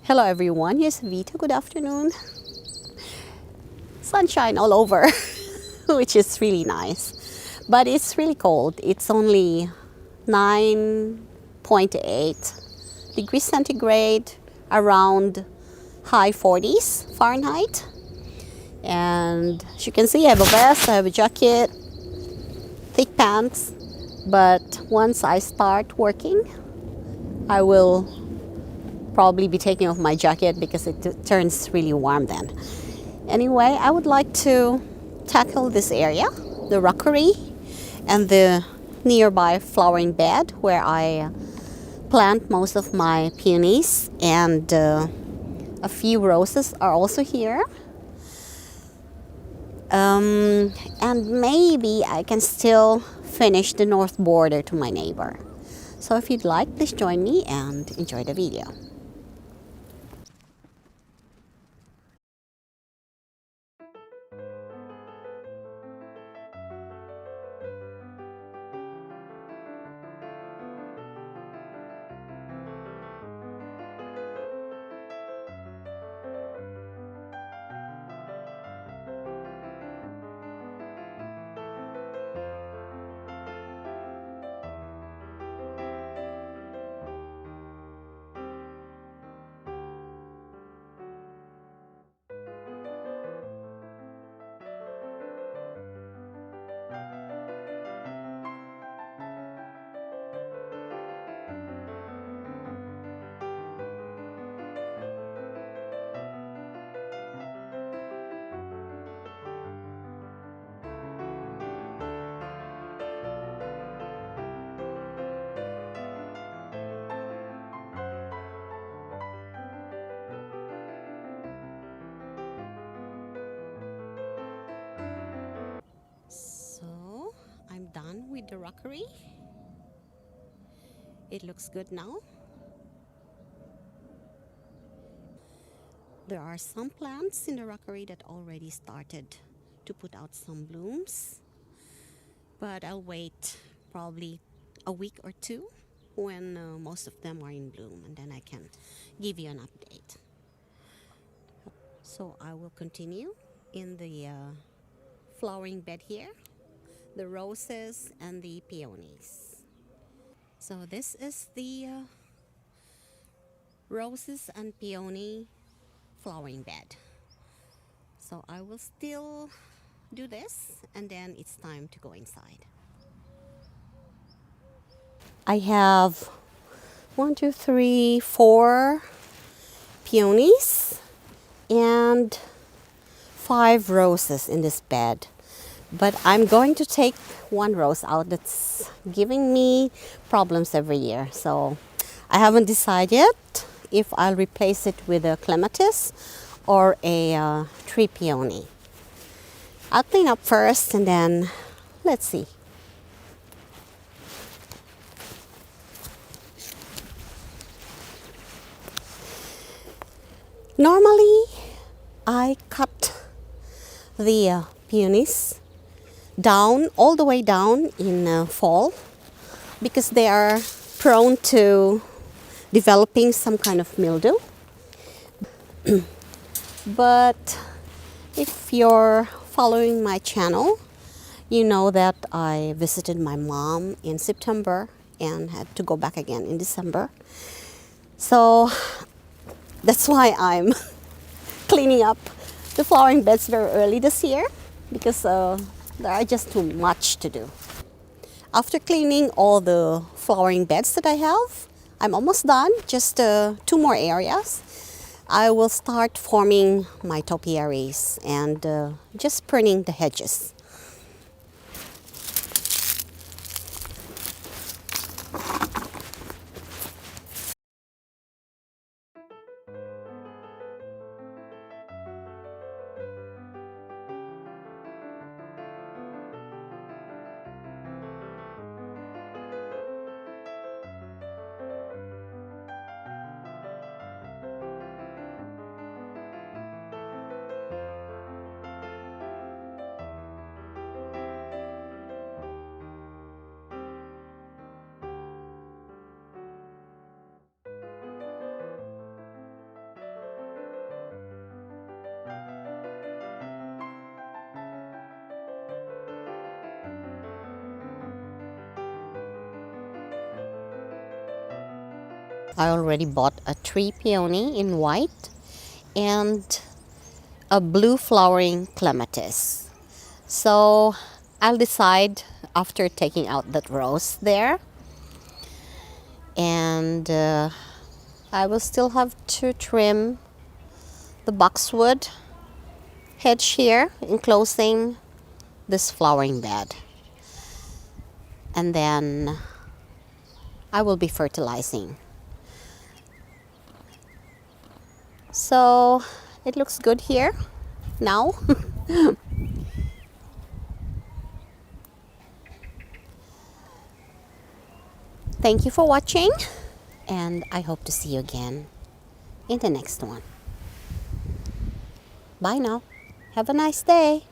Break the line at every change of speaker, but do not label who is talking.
Hello everyone, here's Evita. Good afternoon. Sunshine all over, which is really nice. But it's really cold. It's only 9.8 degrees centigrade, around high 40s Fahrenheit. And as you can see, I have a vest, I have a jacket, thick pants. But once I start working, I will probably be taking off my jacket because it turns really warm then. Anyway, I would like to tackle this area, the rockery and the nearby flowering bed where I plant most of my peonies, and a few roses are also here. And maybe I can still finish the north border to my neighbor. So if you'd like, please join me and enjoy the video. So I'm done with the rockery. It looks good now. There are some plants in the rockery that already started to put out some blooms, but I'll wait probably a week or two when most of them are in bloom, and then I can give you an update. So I will continue in the flowering bed here, the roses and the peonies. So this is the roses and peony flowering bed. So I will still do this, and then it's time to go inside. I have 1, 2, 3, 4 peonies and 5 roses in this bed. But I'm going to take one rose out that's giving me problems every year. So I haven't decided yet if I'll replace it with a clematis or a tree peony. I'll clean up first and then let's see. Normally, I cut the peonies down, all the way down in fall, because they are prone to developing some kind of mildew. But if you're following my channel, you know that I visited my mom in September and had to go back again in December. So that's why I'm cleaning up the flowering beds very early this year, because there are just too much to do. After cleaning all the flowering beds that I have, I'm almost done, just 2 more areas. I will start forming my topiaries and just pruning the hedges. I already bought a tree peony in white and a blue flowering clematis. So I'll decide after taking out that rose there. And I will still have to trim the boxwood hedge here, enclosing this flowering bed. And then I will be fertilizing. So it looks good here now. Thank you for watching, and I hope to see you again in the next one. Bye now. Have a nice day.